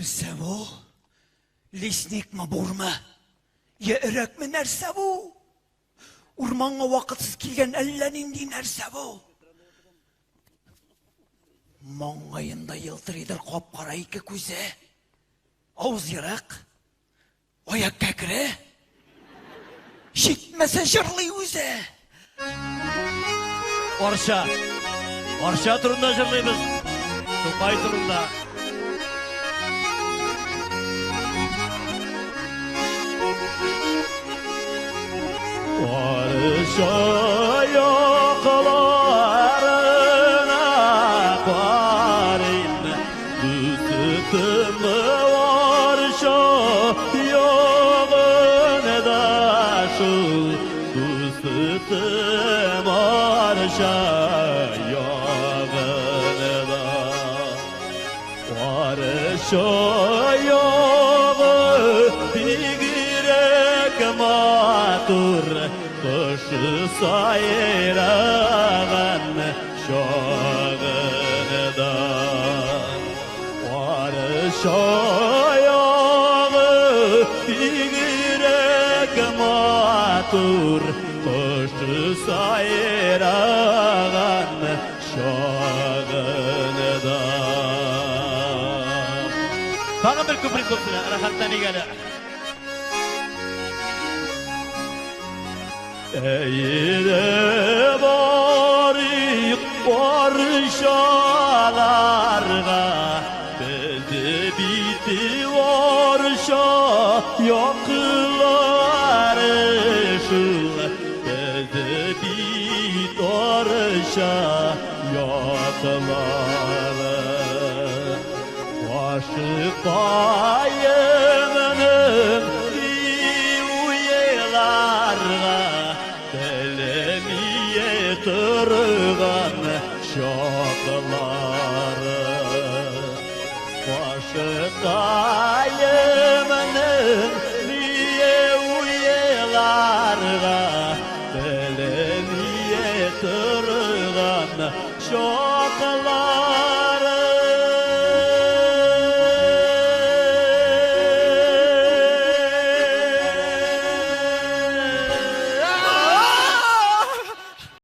Нәрсе бу? Лесникме бурма? Е өрөкме нәрсе бу? Урманга вакытсыз килген әллә нинди нәрсе бу? Маңгайында йылтырыйдыр капкара ике күзе. Авыз ерак. Аяк кәкре. Шитмәсә җырлый үзе. Арша турында җырлыйбыз. Тукай турында. Арша яқларына қарин, үсітімі арша яғыны да шыл, үсітім арша яғыны да. Арша яғы бигірек матур, Кышы сайраған шағыныдан. Арша яғы бигірек матур, Кышы сайраған шағыныдан. Тағы бір көпірік көпсіне, рахаттан егелі. Eyle barik varşalarga, Belde biti varşa yakıları şıl, Belde bit varşa yakıları. Başı kayımının uyuyelarga, Тұрған шоқылары, Башы қайымының